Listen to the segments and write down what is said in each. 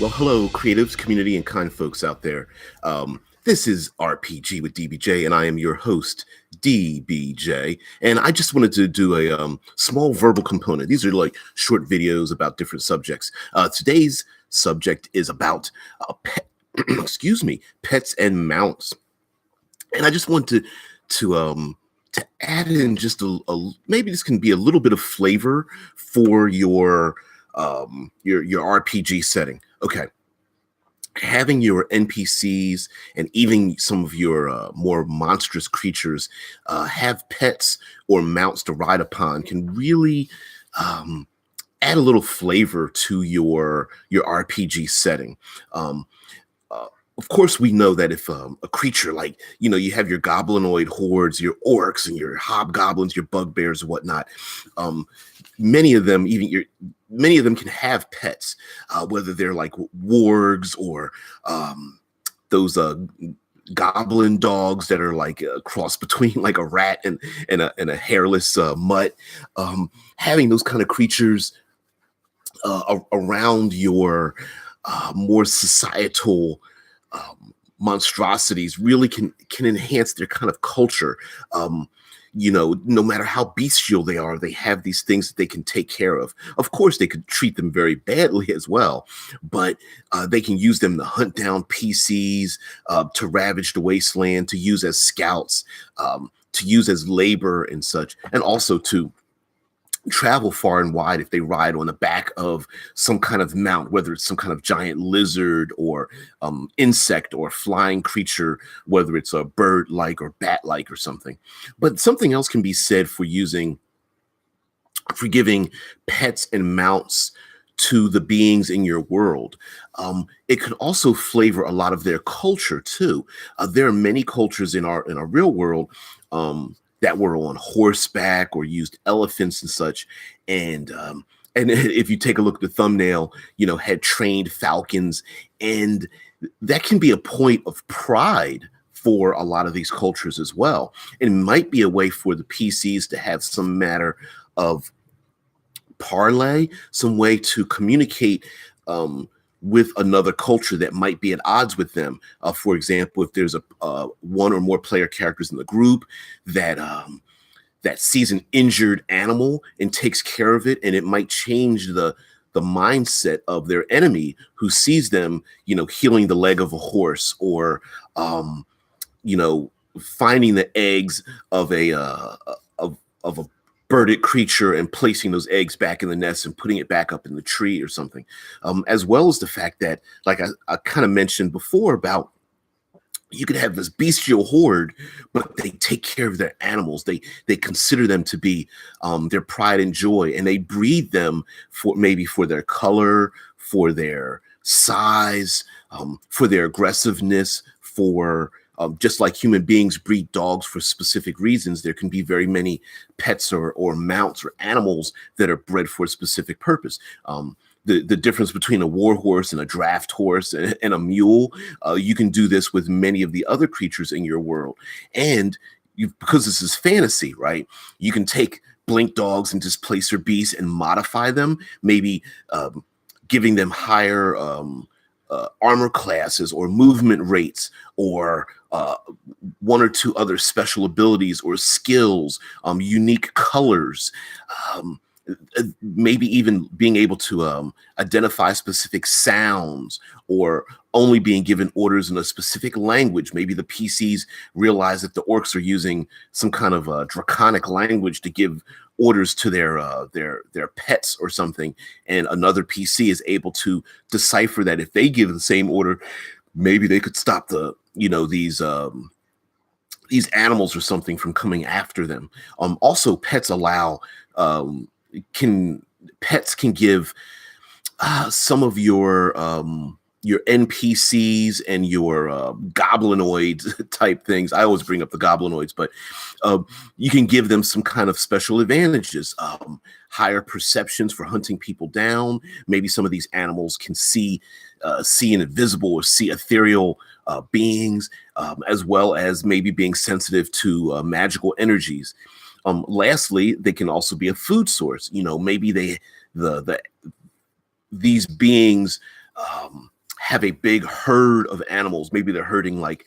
Well, hello, creatives, community, and kind folks out there. This is RPG with DBJ, and I am your host, DBJ. And I just wanted to do a small verbal component. These are like short videos about different subjects. Today's subject is about excuse me, pets and mounts. And I just want to add in just maybe this can be a little bit of flavor for your RPG setting. Okay, having your NPCs and even some of your more monstrous creatures have pets or mounts to ride upon can really um, add a little flavor to your RPG setting. Um, of course, we know that if a creature like, you have your goblinoid hordes, your orcs and your hobgoblins, your bugbears and whatnot, um, many of them, many of them can have pets, whether they're like wargs or those goblin dogs that are like a cross between like a rat and a hairless mutt. Having those kind of creatures around your more societal monstrosities really can enhance their kind of culture. No matter how bestial they are, they have these things that they can take care of. Of course, they could treat them very badly as well, but they can use them to hunt down PCs, to ravage the wasteland, to use as scouts, to use as labor and such, and also to travel far and wide if they ride on the back of some kind of mount, whether it's some kind of giant lizard or insect or flying creature, whether it's a bird-like or bat-like or something. But something else can be said for giving pets and mounts to the beings in your world. It could also flavor a lot of their culture too. There are many cultures in our real world that were on horseback or used elephants and such. And if you take a look at the thumbnail, had trained falcons, and that can be a point of pride for a lot of these cultures as well. And it might be a way for the PCs to have some matter of parlay, some way to communicate with another culture that might be at odds with them. For example, if there's a one or more player characters in the group that sees an injured animal and takes care of it, and it might change the mindset of their enemy who sees them, healing the leg of a horse, or finding the eggs of a birded creature and placing those eggs back in the nest and putting it back up in the tree or something. As well as the fact that, like I kind of mentioned before, about you could have this bestial horde, but they take care of their animals. They consider them to be their pride and joy, and they breed them for their color, for their size, for their aggressiveness, for just like human beings breed dogs for specific reasons, there can be very many pets or mounts or animals that are bred for a specific purpose. The difference between a war horse and a draft horse and a mule, you can do this with many of the other creatures in your world. And because this is fantasy, right? You can take blink dogs and displacer beasts and modify them, maybe giving them higher armor classes or movement rates, or one or two other special abilities or skills, unique colors, maybe even being able to identify specific sounds, or only being given orders in a specific language. Maybe the PCs realize that the orcs are using some kind of draconic language to give orders to their pets or something, and another PC is able to decipher that. If they give the same order, maybe they could stop these animals or something from coming after them. Also, pets can give some of your NPCs and your goblinoid type things. I always bring up the goblinoids, but you can give them some kind of special advantages, higher perceptions for hunting people down. Maybe some of these animals can see invisible or see ethereal beings, as well as maybe being sensitive to magical energies. Lastly, they can also be a food source. Maybe these beings have a big herd of animals. Maybe they're herding like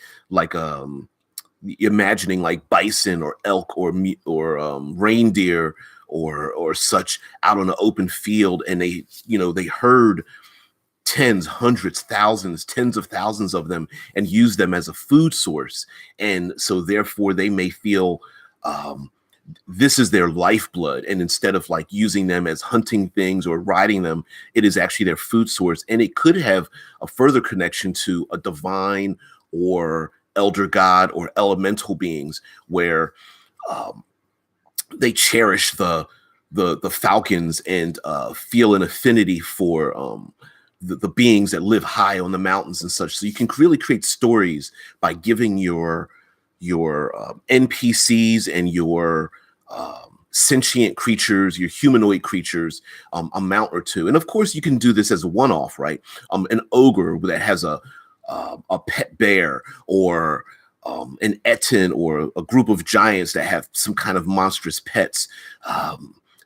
imagining like bison or elk or reindeer or such out on an open field, and they herd tens, hundreds, thousands, tens of thousands of them and use them as a food source. And so therefore they may feel this is their lifeblood. And instead of like using them as hunting things or riding them, it is actually their food source. And it could have a further connection to a divine or elder god or elemental beings where they cherish the falcons and feel an affinity for the beings that live high on the mountains and such. So you can really create stories by giving your NPCs and your sentient creatures, your humanoid creatures, a mount or two. And of course, you can do this as a one-off, right? An ogre that has a pet bear, or an etin, or a group of giants that have some kind of monstrous pets.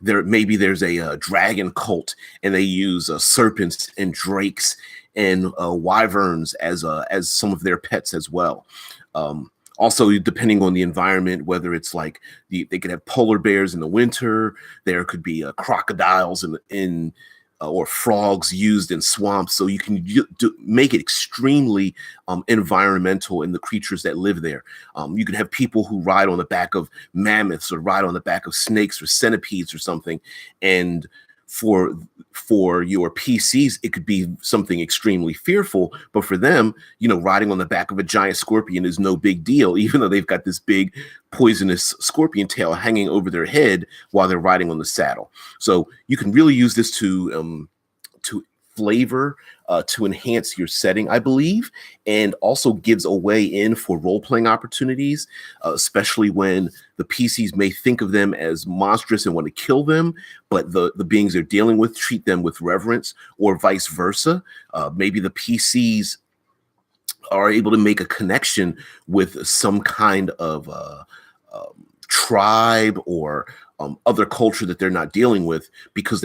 There's a dragon cult, and they use serpents and drakes and wyverns as some of their pets as well. Also, depending on the environment, whether it's like they could have polar bears in the winter, there could be crocodiles in or frogs used in swamps. So you can make it extremely environmental in the creatures that live there. You can have people who ride on the back of mammoths or ride on the back of snakes or centipedes or something. And for your PCs, it could be something extremely fearful, but for them, riding on the back of a giant scorpion is no big deal, even though they've got this big poisonous scorpion tail hanging over their head while they're riding on the saddle. So you can really use this to flavor, to enhance your setting, I believe, and also gives a way in for role-playing opportunities, especially when the PCs may think of them as monstrous and want to kill them, but the beings they're dealing with treat them with reverence, or vice versa. Maybe the PCs are able to make a connection with some kind of tribe or other culture that they're not dealing with, because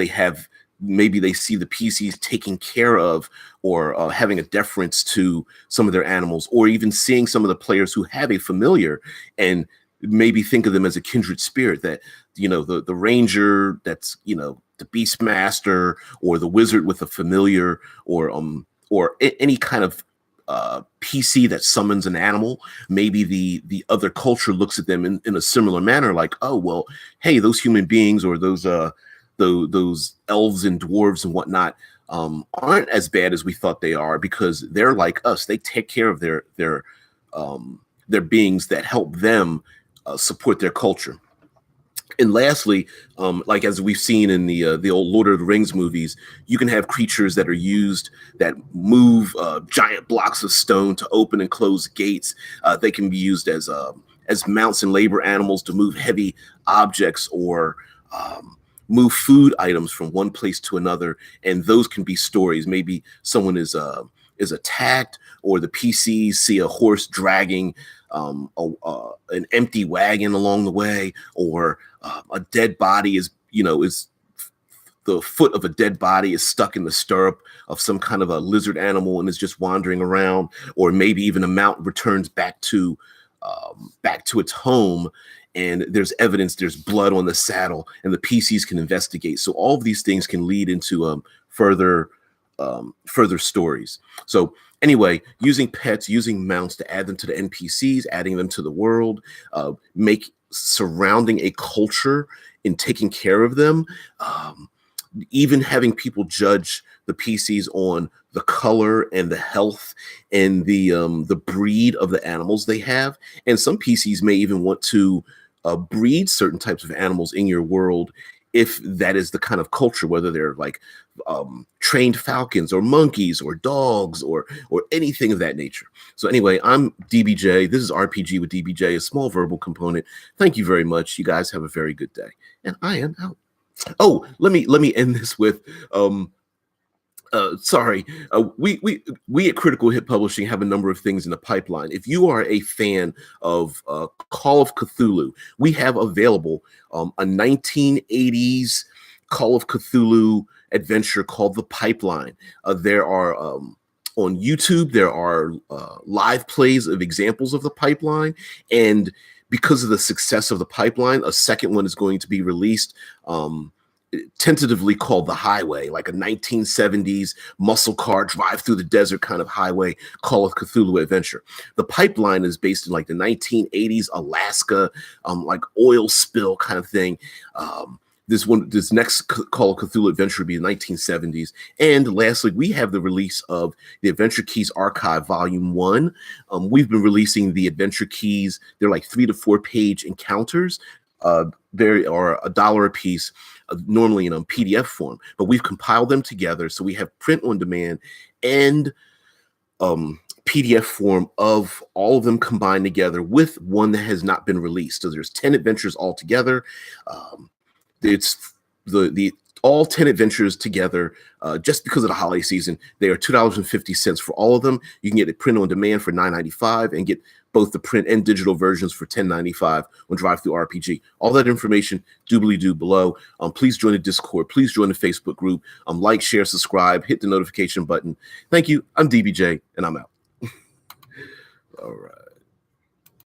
maybe they see the PCs taking care of or having a deference to some of their animals, or even seeing some of the players who have a familiar and maybe think of them as a kindred spirit, that, the ranger that's, the beastmaster, or the wizard with a familiar, or any kind of PC that summons an animal. Maybe the other culture looks at them in a similar manner, like, oh, well, hey, those human beings, or those elves and dwarves and whatnot aren't as bad as we thought they are, because they're like us. They take care of their beings that help them support their culture. And lastly, like as we've seen in the old Lord of the Rings movies, you can have creatures that are used that move giant blocks of stone to open and close gates. They can be used as mounts and labor animals to move heavy objects, or move food items from one place to another. And those can be stories. Maybe someone is attacked, or the PCs see a horse dragging an empty wagon along the way, or a dead body is the foot of a dead body is stuck in the stirrup of some kind of a lizard animal and is just wandering around, or maybe even a mount returns back to its home, and there's evidence, there's blood on the saddle, and the PCs can investigate. So all of these things can lead into further stories. So anyway, using pets, using mounts to add them to the NPCs, adding them to the world, make surrounding a culture in taking care of them, even having people judge the PCs on the color and the health and the breed of the animals they have. And some PCs may even want to breed certain types of animals in your world, if that is the kind of culture, whether they're like trained falcons or monkeys or dogs or anything of that nature. So anyway, I'm DBJ. This is RPG with DBJ, a small verbal component. Thank you very much. You guys have a very good day. And I am out. Oh, let me end this with we at Critical Hit Publishing have a number of things in the pipeline. If you are a fan of Call of Cthulhu, we have available a 1980s Call of Cthulhu adventure called The Pipeline. There are On YouTube, there are live plays of examples of the pipeline, and because of the success of the pipeline, a second one is going to be released, tentatively called The Highway, like a 1970s muscle car drive through the desert kind of highway, Call of Cthulhu adventure. The pipeline is based in like the 1980s Alaska, like oil spill kind of thing. This next Call of Cthulhu adventure will be the 1970s. And lastly, we have the release of the Adventure Keys Archive Volume 1. We've been releasing the Adventure Keys. They're like 3 to 4 page encounters, or $1 a piece, normally in a PDF form. But we've compiled them together, so we have print on demand and PDF form of all of them combined together with one that has not been released. So there's 10 adventures altogether. It's the all 10 adventures together, just because of the holiday season. They are $2.50 for all of them. You can get it print on demand for $9.95 and get both the print and digital versions for $10.95 on DriveThruRPG. All that information doobly-doo below. Please join the Discord. Please join the Facebook group. Like, share, subscribe, hit the notification button. Thank you. I'm DBJ, and I'm out. All right.